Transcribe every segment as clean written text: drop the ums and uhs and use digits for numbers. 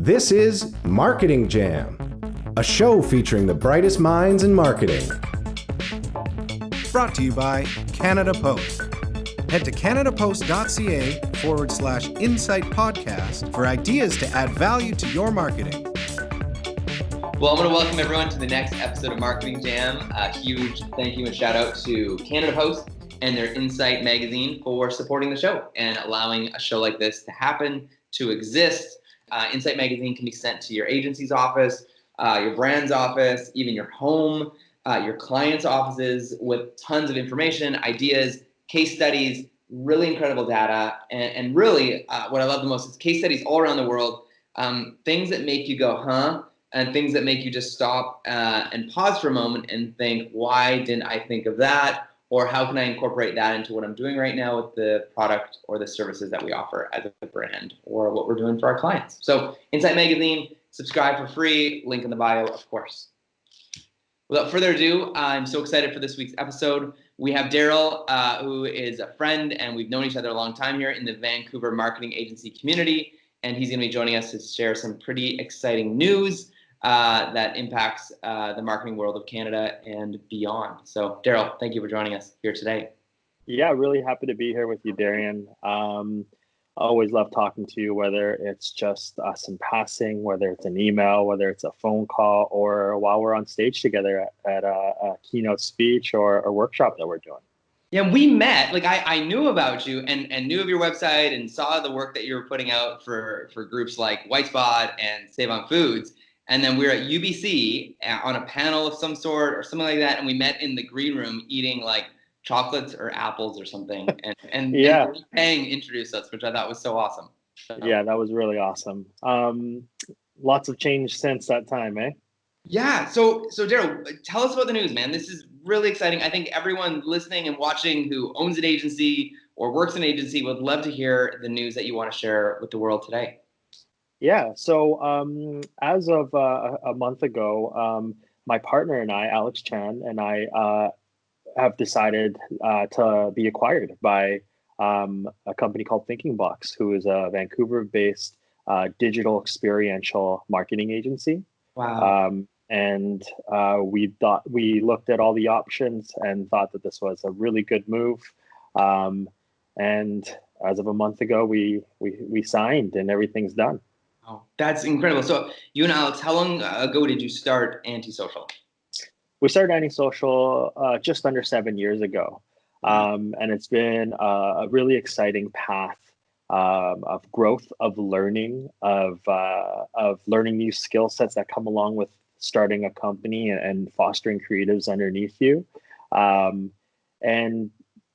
This is Marketing Jam, a show featuring the brightest minds in marketing. Brought to you by Canada Post. Head to canadapost.ca/insight podcast for ideas to add value to your marketing. Well, I'm going to welcome everyone to the next episode of Marketing Jam. A huge thank you and shout out to Canada Post and their Insight magazine for supporting the show and allowing a show like this to happen, to exist. Insight magazine can be sent to your agency's office, your brand's office, even your home, your clients' offices with tons of information, ideas, case studies, really incredible data. And really, what I love the most is case studies all around the world, things that make you go, huh? And things that make you just stop and pause for a moment and think, why didn't I think of that? Or how can I incorporate that into what I'm doing right now with the product or the services that we offer as a brand or what we're doing for our clients? So Insight Magazine, subscribe for free, link in the bio, of course. Without further ado, I'm so excited for this week's episode. We have Daryl, who is a friend, and we've known each other a long time here in the Vancouver marketing agency community, and he's going to be joining us to share some pretty exciting news that impacts the marketing world of Canada and beyond. So, Daryl, thank you for joining us here today. Yeah, really happy to be here with you, Darian. I always love talking to you, whether it's just us in passing, whether it's an email, whether it's a phone call, or while we're on stage together at a keynote speech or a workshop that we're doing. Yeah, we met, like I knew about you and knew of your website and saw the work that you were putting out for groups like White Spot and Save on Foods. And then we were at UBC on a panel of some sort or something like that. And we met in the green room eating like chocolates or apples or something. And Pang introduced us, which I thought was so awesome. Yeah, that was really awesome. Lots of change since that time, eh? Yeah. So Daryl, tell us about the news, man. This is really exciting. I think everyone listening and watching who owns an agency or works in an agency would love to hear the news that you want to share with the world today. Yeah, so as of a month ago, my partner and I, Alex Chan, and I have decided to be acquired by a company called Thinkingbox, who is a Vancouver-based digital experiential marketing agency. Wow. And we looked at all the options and thought that this was a really good move. And as of a month ago, we signed and everything's done. Oh, that's incredible. So you and Alex, how long ago did you start AntiSocial? We started AntiSocial just under 7 years ago. And it's been a really exciting path of growth, of learning, of learning new skill sets that come along with starting a company and fostering creatives underneath you. And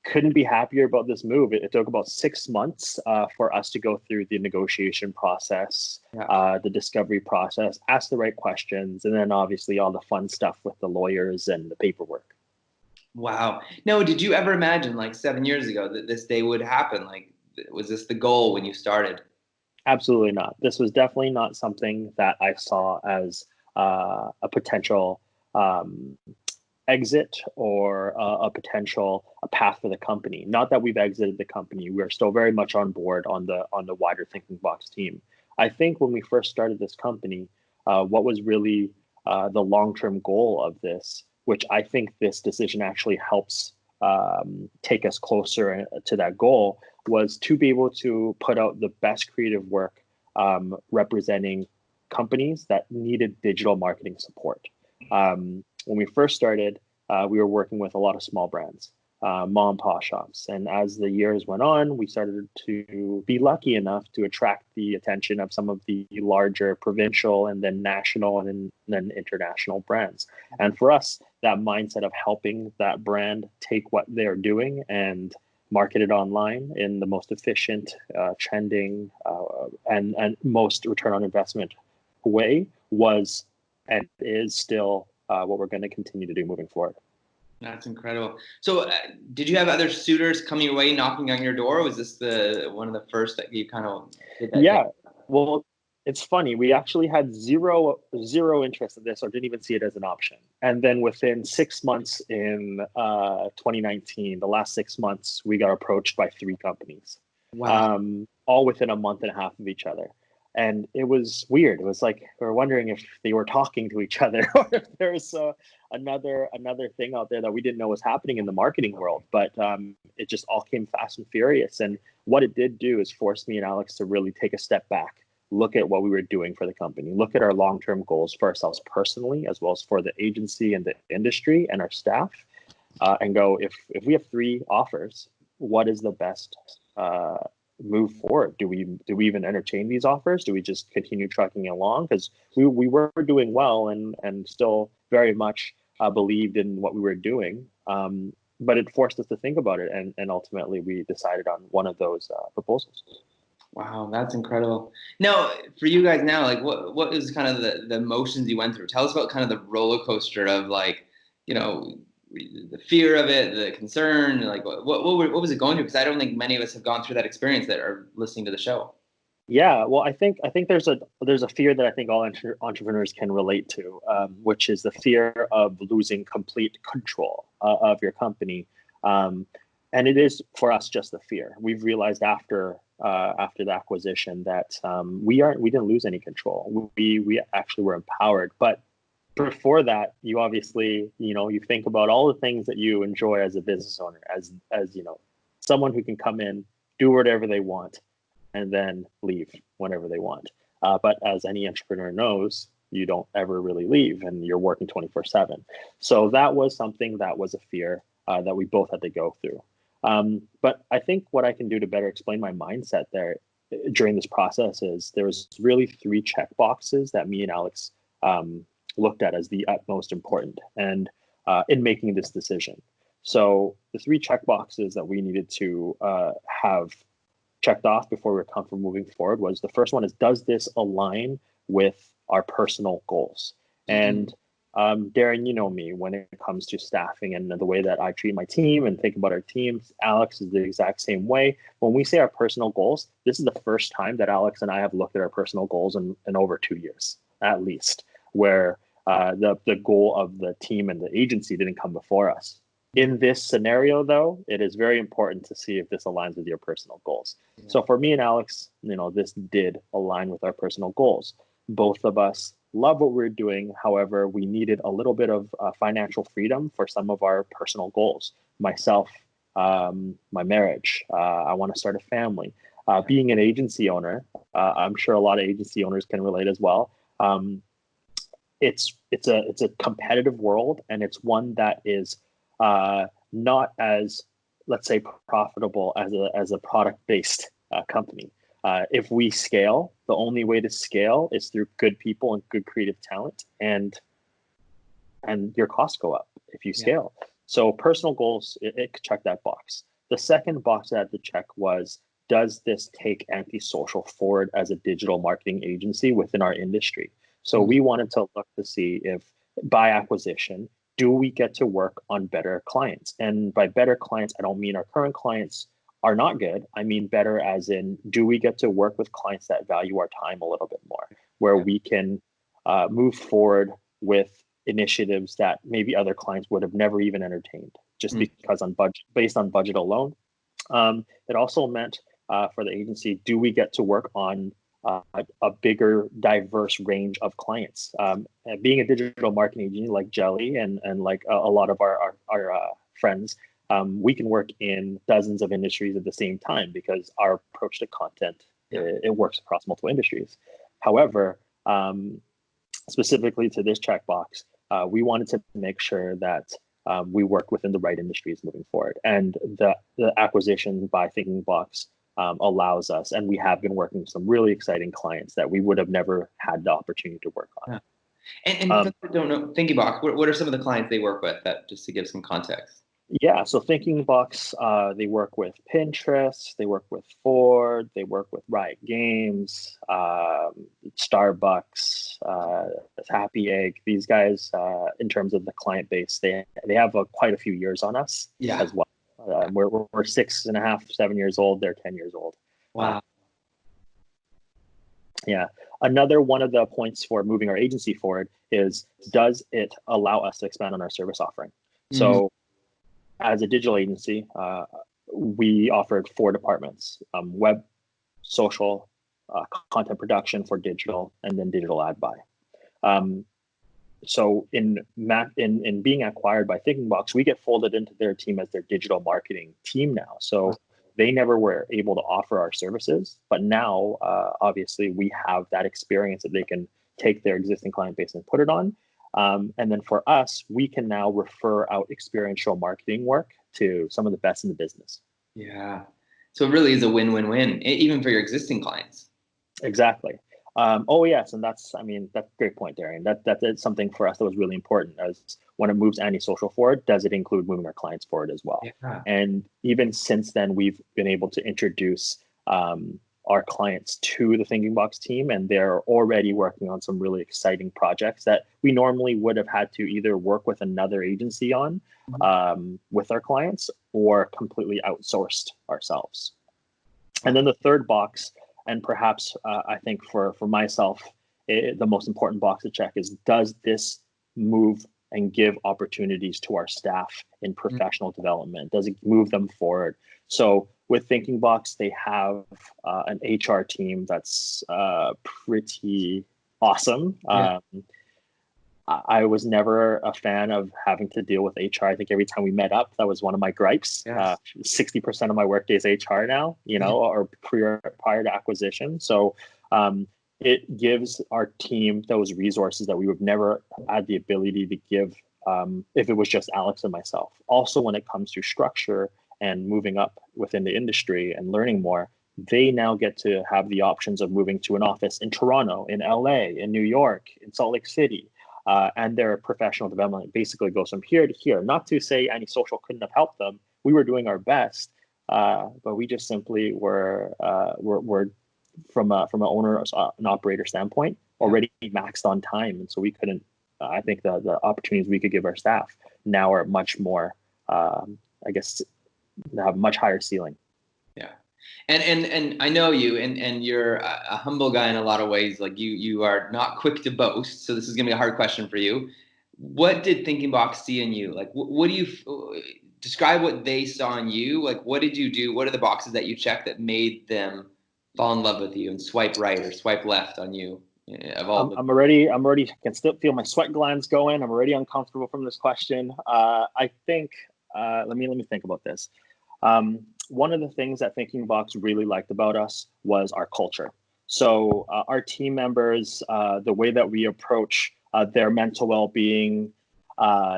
couldn't be happier about this move. It took about 6 months for us to go through the negotiation process, the discovery process, ask the right questions, and then obviously all the fun stuff with the lawyers and the paperwork. Wow. No, did you ever imagine like 7 years ago that this day would happen? Like, was this the goal when you started? Absolutely not. This was definitely not something that I saw as a potential exit or a potential path for the company. Not that we've exited the company. We're still very much on board on the wider Thinkingbox team. I think when we first started this company, what was really the long-term goal of this, which I think this decision actually helps take us closer to that goal, was to be able to put out the best creative work representing companies that needed digital marketing support. When we first started, we were working with a lot of small brands, mom and pop shops. And as the years went on, we started to be lucky enough to attract the attention of some of the larger provincial and then national and then international brands. And for us, that mindset of helping that brand take what they're doing and market it online in the most efficient, trending, and most return on investment way was and is still what we're going to continue to do moving forward. That's incredible. So did you have other suitors coming your way, knocking on your door? Or was this one of the first that you kind of did that? Yeah, well, it's funny. We actually had zero interest in this or didn't even see it as an option. And then within 6 months in 2019, the last 6 months, we got approached by 3 companies. Wow. All within a month and a half of each other. And it was weird. It was like we were wondering if they were talking to each other, or if there was another thing out there that we didn't know was happening in the marketing world. But it just all came fast and furious. And what it did do is force me and Alex to really take a step back, look at what we were doing for the company, look at our long-term goals for ourselves personally, as well as for the agency and the industry and our staff, and go, if we have three offers, what is the best move forward? Do we even entertain these offers? Do we just continue trucking along? Because we were doing well and still very much believed in what we were doing. But it forced us to think about it, and ultimately we decided on one of those proposals. Wow, that's incredible. Now, for you guys now, like what is kind of the emotions you went through? Tell us about kind of the roller coaster of, like, you know, the fear of it, the concern, like what was it going through? Because I don't think many of us have gone through that experience that are listening to the show. Yeah, well, I think there's a fear that I think all entrepreneurs can relate to, which is the fear of losing complete control of your company, and it is for us just the fear. We've realized after the acquisition that we didn't lose any control. We actually were empowered, but before that, you obviously, you think about all the things that you enjoy as a business owner, as someone who can come in, do whatever they want, and then leave whenever they want. But as any entrepreneur knows, you don't ever really leave, and you're working 24/7. So that was something that was a fear that we both had to go through. But I think what I can do to better explain my mindset there during this process is there was really three check boxes that me and Alex looked at as the utmost important and in making this decision. So the three check boxes that we needed to have checked off before we were comfortable moving forward was, the first one is, does this align with our personal goals? Mm-hmm. And Darian, you know me, when it comes to staffing and the way that I treat my team and think about our teams, Alex is the exact same way. When we say our personal goals, this is the first time that Alex and I have looked at our personal goals in over 2 years, at least, where the goal of the team and the agency didn't come before us. In this scenario, though, it is very important to see if this aligns with your personal goals. Yeah. So for me and Alex, this did align with our personal goals. Both of us love what we're doing. However, we needed a little bit of financial freedom for some of our personal goals. Myself, my marriage, I want to start a family. Being an agency owner, I'm sure a lot of agency owners can relate as well. It's a competitive world, and it's one that is not as, let's say, profitable as a product-based company. If we scale, the only way to scale is through good people and good creative talent, and your costs go up if you scale. Yeah. So personal goals, it could check that box. The second box I had to check was, does this take AntiSocial forward as a digital marketing agency within our industry? So we wanted to look to see if, by acquisition, do we get to work on better clients? And by better clients, I don't mean our current clients are not good. I mean better as in, do we get to work with clients that value our time a little bit more, where we can move forward with initiatives that maybe other clients would have never even entertained, just because based on budget alone. It also meant for the agency, do we get to work on a bigger, diverse range of clients? And being a digital marketing agency like Jelly and like a lot of our friends, we can work in dozens of industries at the same time because our approach to content, it works across multiple industries. However, specifically to this checkbox, we wanted to make sure that we work within the right industries moving forward. And the acquisition by Thinkingbox allows us, and we have been working with some really exciting clients that we would have never had the opportunity to work on. Yeah. And for those that don't know, Thinkingbox, what are some of the clients they work with, that just to give some context? Yeah, so Thinkingbox, they work with Pinterest, they work with Ford, they work with Riot Games, Starbucks, Happy Egg. These guys, in terms of the client base, they have quite a few years on us as well. We're 6.5, 7 years old. They're 10 years old. Wow. Yeah. Another one of the points for moving our agency forward is, does it allow us to expand on our service offering? Mm-hmm. So as a digital agency, we offered 4 departments: web, social, content production for digital, and then digital ad buy. So in being acquired by Thinkingbox, we get folded into their team as their digital marketing team now. So they never were able to offer our services, but now obviously we have that experience that they can take their existing client base and put it on. And then for us, we can now refer out experiential marketing work to some of the best in the business. Yeah. So it really is a win-win-win, even for your existing clients. Exactly. Oh yes, and that's a great point, Darian. That's something for us that was really important. As when it moves AntiSocial forward, does it include moving our clients forward as well? Yeah. And even since then, we've been able to introduce our clients to the Thinkingbox team, and they're already working on some really exciting projects that we normally would have had to either work with another agency on with our clients or completely outsourced ourselves. And then the third box, and perhaps I think for myself, the most important box to check is, does this move and give opportunities to our staff in professional development? Does it move them forward? So with Thinkingbox, they have an HR team that's pretty awesome. Yeah. I was never a fan of having to deal with HR. I think every time we met up, that was one of my gripes. Yes. 60% of my workday is HR now, or prior to acquisition. So it gives our team those resources that we would never had the ability to give if it was just Alex and myself. Also, when it comes to structure and moving up within the industry and learning more, they now get to have the options of moving to an office in Toronto, in LA, in New York, in Salt Lake City. And their professional development basically goes from here to here. Not to say AntiSocial couldn't have helped them. We were doing our best, but we just simply were from an owner, an operator standpoint, already maxed on time, and so we couldn't. I think the opportunities we could give our staff now are much more, have much higher ceiling. Yeah. And I know you, and you're a humble guy in a lot of ways. Like you are not quick to boast. So this is gonna be a hard question for you. What did Thinkingbox see in you? Like, what do you describe what they saw in you? Like, what did you do? What are the boxes that you checked that made them fall in love with you and swipe right or swipe left on you? I'm already can still feel my sweat glands going. I'm already uncomfortable from this question. I think let me think about this. One of the things that Thinkingbox really liked about us was our culture. So our team members, the way that we approach their mental well-being,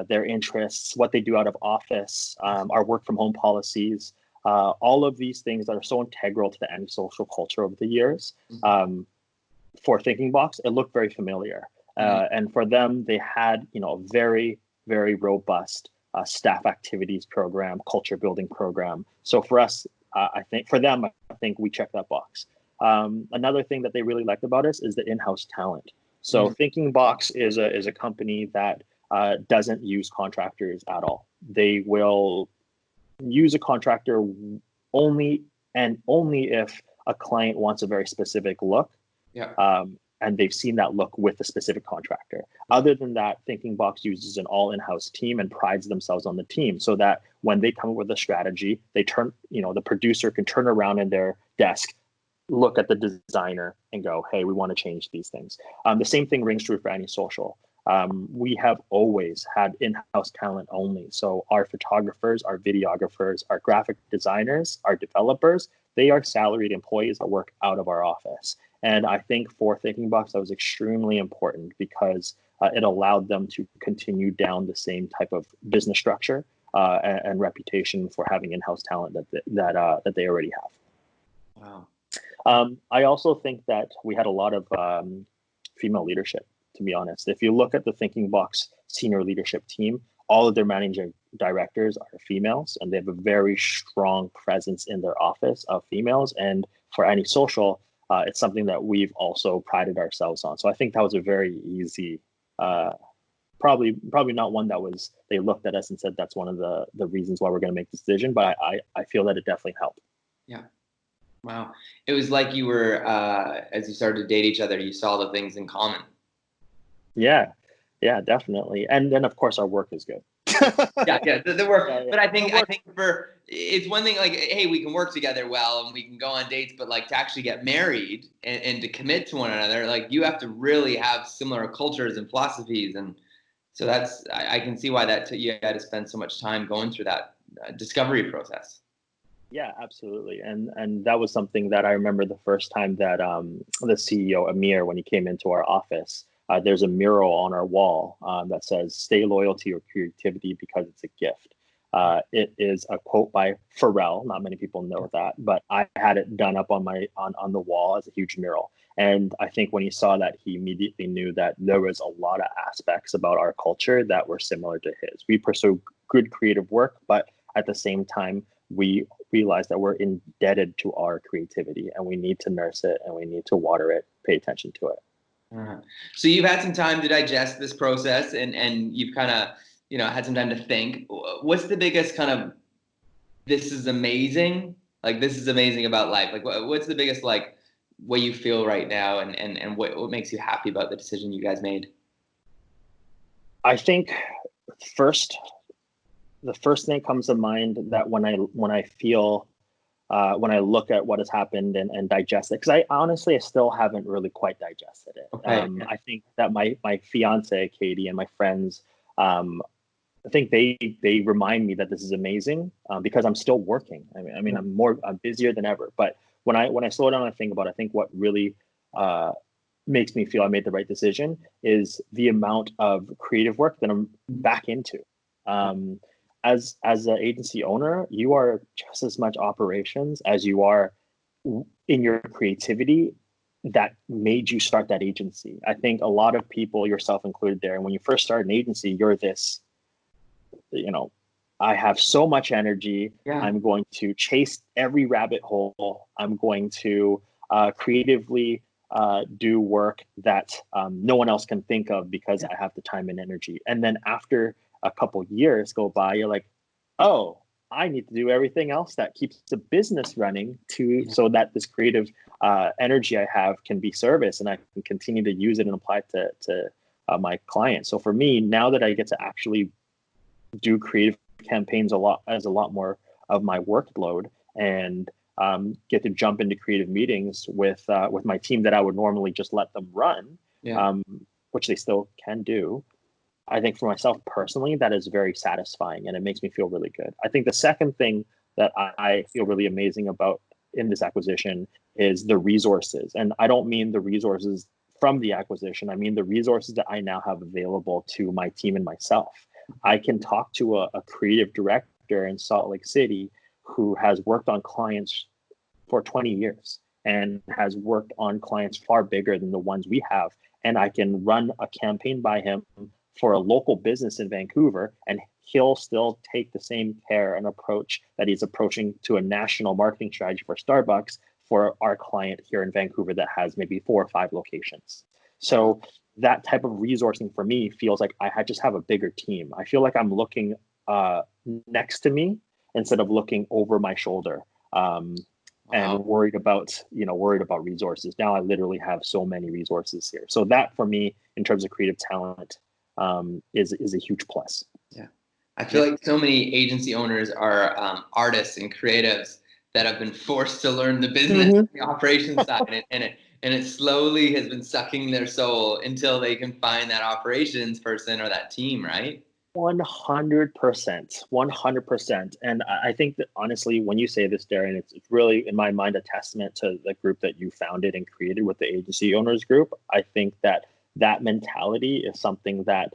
their interests, what they do out of office, our work from home policies, all of these things that are so integral to the AntiSocial culture over the years. For Thinkingbox, it looked very familiar. And for them, they had a very, very robust staff activities program, culture building program. So for us, I think we check that box. Another thing that they really liked about us is the in-house talent. So Thinkingbox is a company that doesn't use contractors at all. They will use a contractor only if a client wants a very specific look. Yeah. And they've seen that look with a specific contractor. Other than that, Thinkingbox uses an all in-house team and prides themselves on the team, so that when they come up with a strategy, they turn, the producer can turn around in their desk, look at the designer and go, hey, we want to change these things. The same thing rings true for AntiSocial. We have always had in-house talent only. So our photographers, our videographers, our graphic designers, our developers, they are salaried employees that work out of our office. And I think for Thinkingbox, that was extremely important because it allowed them to continue down the same type of business structure and reputation for having in-house talent that they already have. Wow. I also think that we had a lot of female leadership, to be honest. If you look at the Thinkingbox senior leadership team, all of their managing directors are females, and they have a very strong presence in their office of females. And for AntiSocial, it's something that we've also prided ourselves on. So I think that was a very easy, probably not one that was, they looked at us and said, that's one of the reasons why we're going to make this decision. But I feel that it definitely helped. Yeah. Wow. It was like you were, as you started to date each other, you saw the things in common. Yeah, definitely. And then, of course, our work is good. Yeah, the work. Yeah, yeah. But I think for it's one thing like, hey, we can work together well and we can go on dates, but like to actually get married and to commit to one another, like you have to really have similar cultures and philosophies, and so I can see why you had to spend so much time going through that discovery process. Yeah, absolutely. And that was something that I remember the first time that the CEO, Amir, when he came into our office, there's a mural on our wall that says, "Stay loyal to your creativity because it's a gift." It is a quote by Pharrell. Not many people know that, but I had it done up on the wall as a huge mural. And I think when he saw that, he immediately knew that there was a lot of aspects about our culture that were similar to his. We pursue good creative work, but at the same time, we realize that we're indebted to our creativity and we need to nurse it and we need to water it, pay attention to it. So you've had some time to digest this process and you've kind of, had some time to think. What's the biggest kind of, this is amazing about life? Like what's the biggest, like way you feel right now and what makes you happy about the decision you guys made? I think the first thing that comes to mind that when I feel when I look at what has happened and digest it, because I still haven't really quite digested it. Okay. I think that my fiance Katie and my friends, I think they remind me that this is amazing because I'm still working. I mean I'm busier than ever. But when I slow down and think about it, I think what really makes me feel I made the right decision is the amount of creative work that I'm back into. As an agency owner, you are just as much operations as you are in your creativity that made you start that agency. I think a lot of people, yourself included there, and when you first start an agency, you're this, I have so much energy. Yeah. I'm going to chase every rabbit hole. I'm going to creatively do work that no one else can think of because I have the time and energy. And then after a couple years go by, you're like, oh, I need to do everything else that keeps the business running so that this creative energy I have can be service and I can continue to use it and apply it to my clients. So for me, now that I get to actually do creative campaigns a lot more of my workload and get to jump into creative meetings with my team that I would normally just let them run, which they still can do. I think for myself personally, that is very satisfying and it makes me feel really good. I think the second thing that I feel really amazing about in this acquisition is the resources. And I don't mean the resources from the acquisition. I mean the resources that I now have available to my team and myself. I can talk to a creative director in Salt Lake City who has worked on clients for 20 years and has worked on clients far bigger than the ones we have. And I can run a campaign by him for a local business in Vancouver, and he'll still take the same care and approach that he's approaching to a national marketing strategy for Starbucks for our client here in Vancouver that has maybe 4 or 5 locations. So that type of resourcing for me feels like I just have a bigger team. I feel like I'm looking next to me instead of looking over my shoulder and worried about resources. Now I literally have so many resources here. So that for me, in terms of creative talent, is a huge plus. Yeah, I feel like so many agency owners are artists and creatives that have been forced to learn the business, the operations side, and it slowly has been sucking their soul until they can find that operations person or that team, right? 100%. And I think that honestly, when you say this, Darian, it's really, in my mind, a testament to the group that you founded and created with the agency owners group. I think that mentality is something that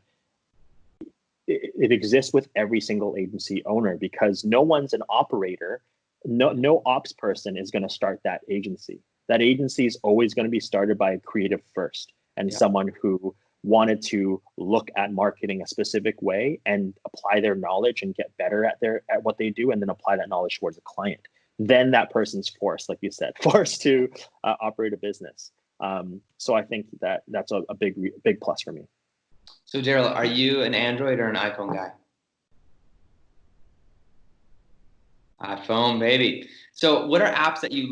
it exists with every single agency owner because no one's an operator. No ops person is going to start that agency. That agency is always going to be started by a creative first and someone who wanted to look at marketing a specific way and apply their knowledge and get better at what they do and then apply that knowledge towards a client. Then that person's forced, like you said, forced to operate a business. So I think that's a big plus for me. So Daryl, are you an Android or an iPhone guy? iPhone, baby. So what are apps that you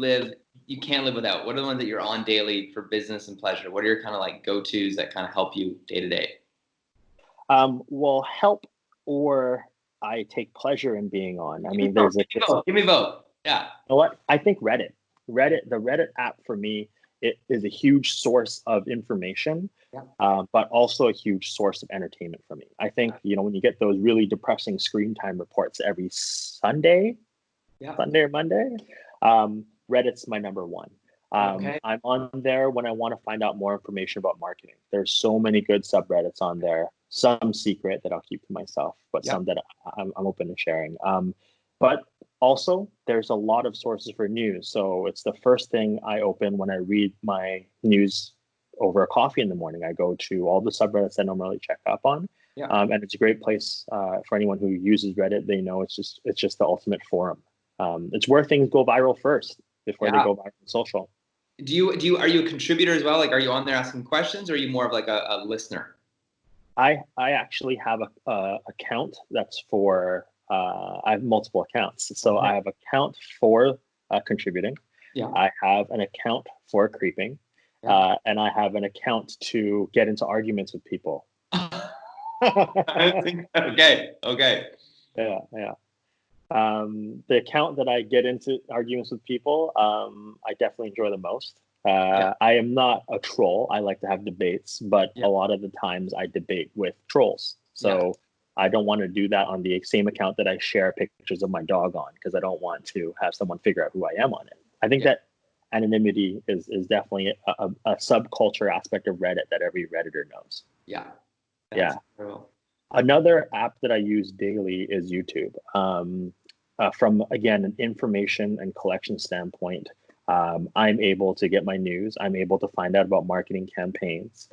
can't live without? What are the ones that you're on daily for business and pleasure? What are your kind of like go-tos that kind of help you day to day? Well, help or I take pleasure in being on. I mean, there's give me both. Yeah. You know what? I think Reddit, the Reddit app for me, it is a huge source of information, but also a huge source of entertainment for me. I think, when you get those really depressing screen time reports every Sunday or Monday, Reddit's my number one. I'm on there when I want to find out more information about marketing. There's so many good subreddits on there, some secret that I'll keep to myself, but some that I'm open to sharing. But also, there's a lot of sources for news. So it's the first thing I open when I read my news over a coffee in the morning. I go to all the subreddits I normally check up on. And it's a great place for anyone who uses Reddit. They know it's just the ultimate forum. It's where things go viral first before they go viral on social. Are you a contributor as well? Like, are you on there asking questions, or are you more of like a listener? I actually have a account that's for. I have multiple accounts. So I have an account for contributing. I have an account for creeping. And I have an account to get into arguments with people. Okay. Yeah. The account that I get into arguments with people, I definitely enjoy the most. I am not a troll. I like to have debates, but a lot of the times I debate with trolls. So I don't want to do that on the same account that I share pictures of my dog on, because I don't want to have someone figure out who I am on it. I think that anonymity is definitely a subculture aspect of Reddit that every Redditor knows. That's cool. Another app that I use daily is YouTube. From, again, an information and collection standpoint, I'm able to get my news. I'm able to find out about marketing campaigns.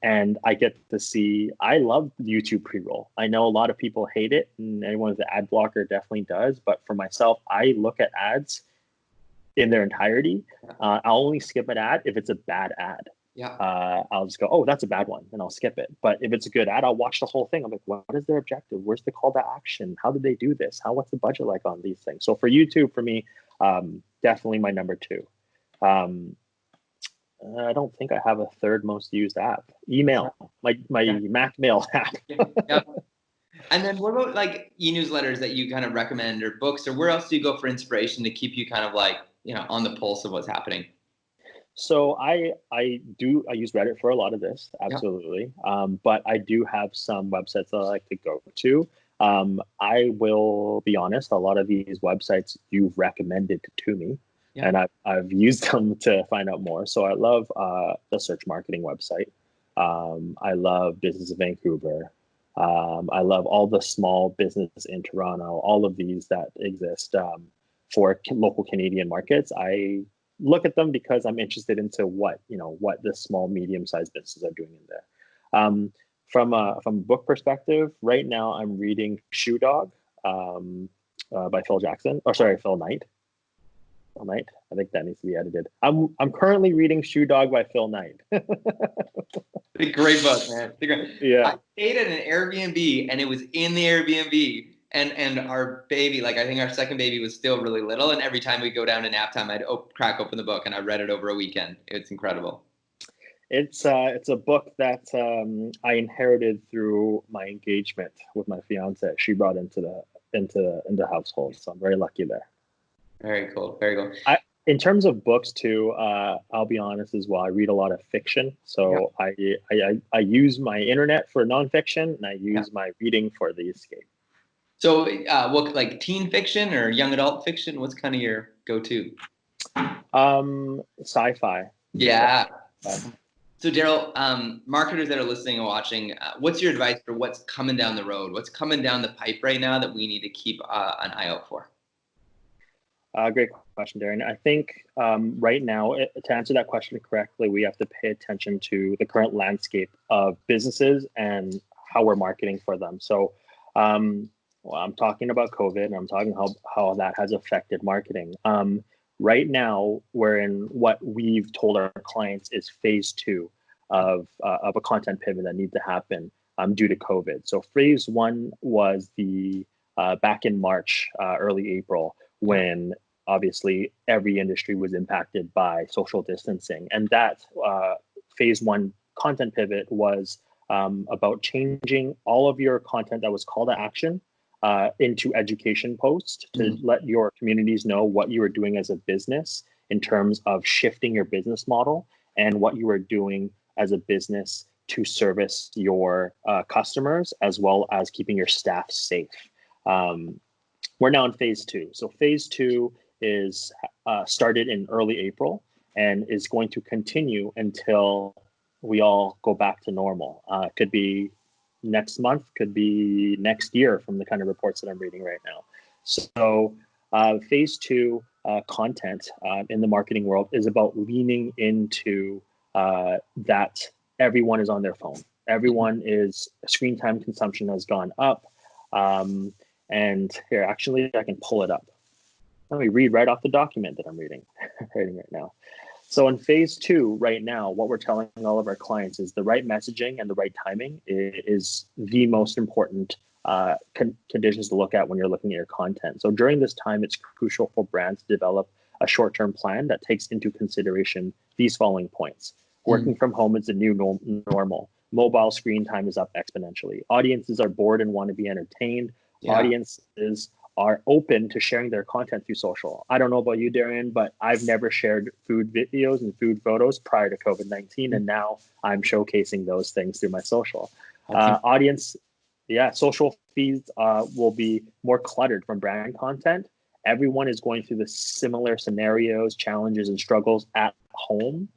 And I get to see, I love YouTube pre-roll. I know a lot of people hate it, and anyone with an ad blocker definitely does. But for myself, I look at ads in their entirety. I'll only skip an ad if it's a bad ad. I'll just go, oh, that's a bad one, and I'll skip it. But if it's a good ad, I'll watch the whole thing. I'm like, what is their objective? Where's the call to action? How did they do this? What's the budget like on these things? So for YouTube, for me, definitely my number two. I don't think I have a third most used app. Email, my Mac mail app. And then what about like e-newsletters that you kind of recommend, or books, or where else do you go for inspiration to keep you kind of like, on the pulse of what's happening? So I use Reddit for a lot of this, absolutely. But I do have some websites that I like to go to. I will be honest, a lot of these websites you've recommended to me, and I've used them to find out more. So I love the search marketing website. I love Business of Vancouver. I love all the small business in Toronto, all of these that exist for local Canadian markets. I look at them because I'm interested into what the small, medium-sized businesses are doing in there. From a book perspective, right now I'm reading Shoe Dog by Phil Knight. Phil Knight. I think that needs to be edited. I'm currently reading Shoe Dog by Phil Knight. It's a great book, man. I stayed at an Airbnb, and it was in the Airbnb. And our baby, like I think our second baby, was still really little. And every time we go down to nap time, I'd crack open the book, and I read it over a weekend. It's incredible. It's a book that I inherited through my engagement with my fiance. She brought into the household, so I'm very lucky there. Very cool. Very cool. In terms of books too, I'll be honest as well. I read a lot of fiction, so I use my internet for nonfiction, and I use my reading for the escape. So, what, like teen fiction or young adult fiction? What's kind of your go-to? Sci-fi. Yeah. So, Daryl, marketers that are listening and watching, what's your advice for what's coming down the road? What's coming down the pipe right now that we need to keep an eye out for? Great question, Darian. I think right now, to answer that question correctly, we have to pay attention to the current landscape of businesses and how we're marketing for them. So, I'm talking about COVID, and I'm talking how that has affected marketing. Right now, we're in what we've told our clients is phase 2 of a content pivot that needs to happen due to COVID. So phase 1 was the back in March, early April, when obviously every industry was impacted by social distancing. And that phase 1 content pivot was about changing all of your content that was call to action into education posts to let your communities know what you are doing as a business in terms of shifting your business model and what you are doing as a business to service your customers, as well as keeping your staff safe. We're now in phase 2. So phase 2 is started in early April and is going to continue until we all go back to normal. Could be next month, could be next year from the kind of reports that I'm reading right now. So phase 2 content in the marketing world is about leaning into that everyone is on their phone. Everyone is, screen time consumption has gone up. And here, actually, I can pull it up. Let me read right off the document that I'm reading right now. So in phase 2 right now, what we're telling all of our clients is the right messaging and the right timing is the most important conditions to look at when you're looking at your content. So during this time, it's crucial for brands to develop a short-term plan that takes into consideration these following points. Working from home is the new normal. Mobile screen time is up exponentially. Audiences are bored and want to be entertained. Audiences are open to sharing their content through social. I don't know about you, Darian, but I've never shared food videos and food photos prior to COVID-19, and now I'm showcasing those things through my social. Social feeds will be more cluttered from brand content. Everyone is going through the similar scenarios, challenges, and struggles at home.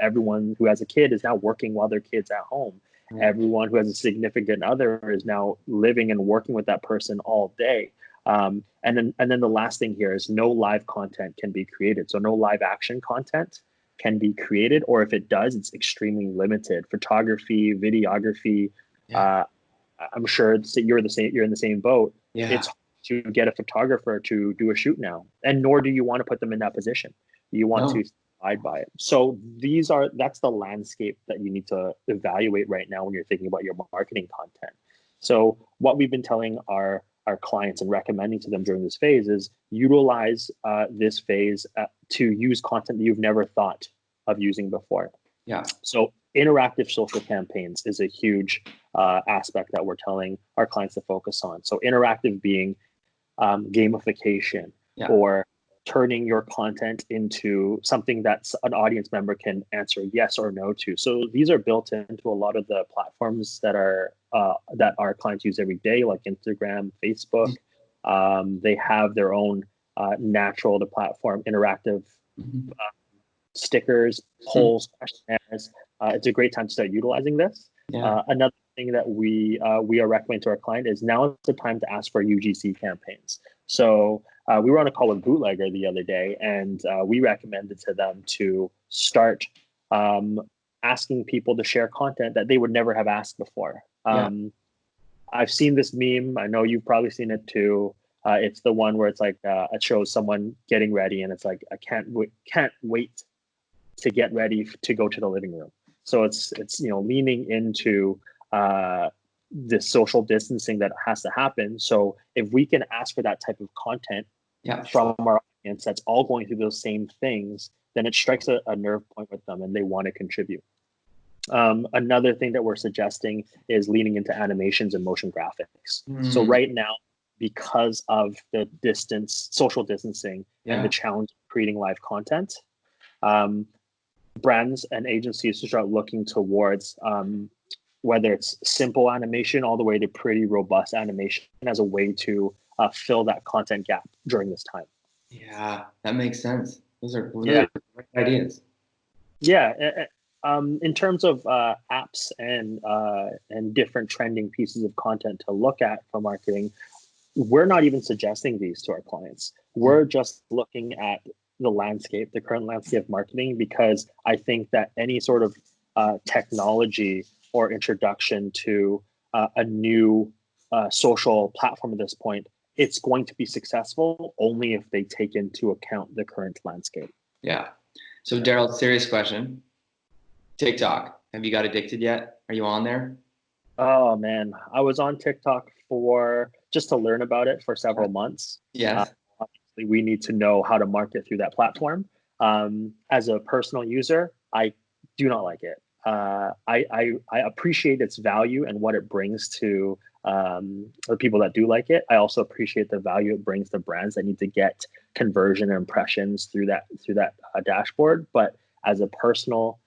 Everyone who has a kid is now working while their kid's at home. Everyone who has a significant other is now living and working with that person all day. And then the last thing here is no live content can be created. So no live action content can be created, or if it does, it's extremely limited. Photography, videography. I'm sure you're in the same boat. It's hard to get a photographer to do a shoot now, and nor do you want to put them in that position. You want to abide by it. So that's the landscape that you need to evaluate right now when you're thinking about your marketing content. So what we've been telling our clients and recommending to them during this phase is utilize this phase to use content that you've never thought of using before. So interactive social campaigns is a huge aspect that we're telling our clients to focus on. So interactive being gamification or turning your content into something that an audience member can answer yes or no to. So these are built into a lot of the platforms that our clients use every day, like Instagram, Facebook. They have their own natural to platform interactive stickers, polls, questionnaires. It's a great time to start utilizing this. Another thing that we are recommending to our client is now is the time to ask for UGC campaigns. So we were on a call with Bootlegger the other day, and we recommended to them to start asking people to share content that they would never have asked before. I've seen this meme. I know you've probably seen it too. It's the one where it's like it shows someone getting ready, and it's like, I can't wait to get ready to go to the living room. So it's leaning into this social distancing that has to happen. So if we can ask for that type of content from our audience that's all going through those same things, then it strikes a nerve point with them and they want to contribute. Another thing that we're suggesting is leaning into animations and motion graphics. So right now, because of the social distancing and the challenge of creating live content, brands and agencies to start looking towards whether it's simple animation all the way to pretty robust animation as a way to fill that content gap during this time. Yeah, that makes sense. Those are really great ideas. In terms of apps and different trending pieces of content to look at for marketing, we're not even suggesting these to our clients. We're just looking at the current landscape of marketing, because I think that any sort of technology or introduction to a new social platform at this point, it's going to be successful only if they take into account the current landscape. Yeah. So Daryl, serious question. TikTok, have you got addicted yet? Are you on there? Oh man, I was on TikTok just to learn about it for several months. Yes. Obviously, we need to know how to market through that platform. As a personal user, I do not like it. I appreciate its value and what it brings to the people that do like it. I also appreciate the value it brings to brands that need to get conversion and impressions through that dashboard. But as a personal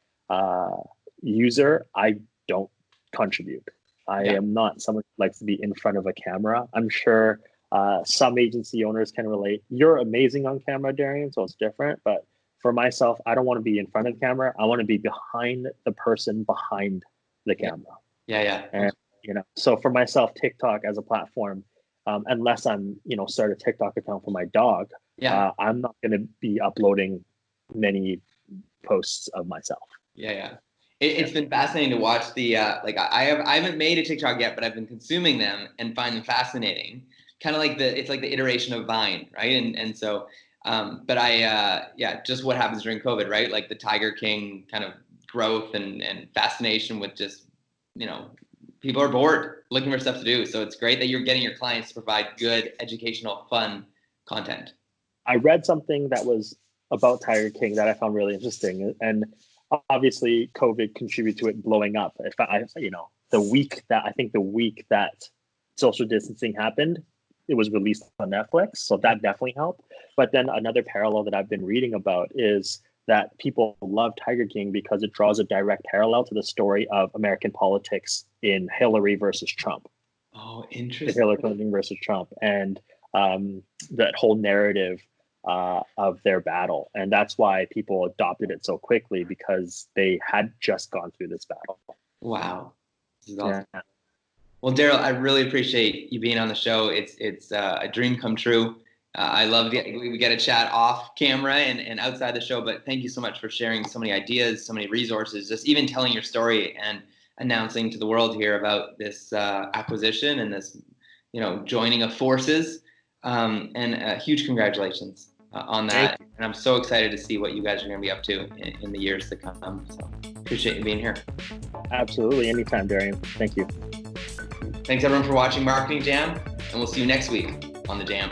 user, I don't contribute. I am not someone who likes to be in front of a camera. I'm sure some agency owners can relate. You're amazing on camera, Darian, so it's different. But for myself, I don't want to be in front of the camera. I want to be behind the person behind the camera. Yeah. And so for myself, TikTok as a platform, unless I'm start a TikTok account for my dog, I'm not going to be uploading many posts of myself. It's been fascinating to watch the I haven't made a TikTok yet, but I've been consuming them and find them fascinating. Kind of like it's like the iteration of Vine, right? And so but just what happens during COVID, right? Like the Tiger King kind of growth and fascination with just people are bored looking for stuff to do. So it's great that you're getting your clients to provide good, educational, fun content. I read something that was about Tiger King that I found really interesting, and obviously COVID contributed to it blowing up. The week that social distancing happened, it was released on Netflix, so that definitely helped. But then another parallel that I've been reading about is that people love Tiger King because it draws a direct parallel to the story of American politics in Hillary versus Trump. Oh, interesting. Hillary Clinton versus Trump, and that whole narrative of their battle. And that's why people adopted it so quickly, because they had just gone through this battle. Wow. This is awesome. Yeah. Well, Daryl, I really appreciate you being on the show. It's a dream come true. I love we get a chat off camera and outside the show, but thank you so much for sharing so many ideas, so many resources, just even telling your story and announcing to the world here about this acquisition and this, joining of forces. And huge congratulations on that. And I'm so excited to see what you guys are going to be up to in the years to come. So appreciate you being here. Absolutely. Anytime, Darian. Thank you. Thanks everyone for watching Marketing Jam, and we'll see you next week on The Jam.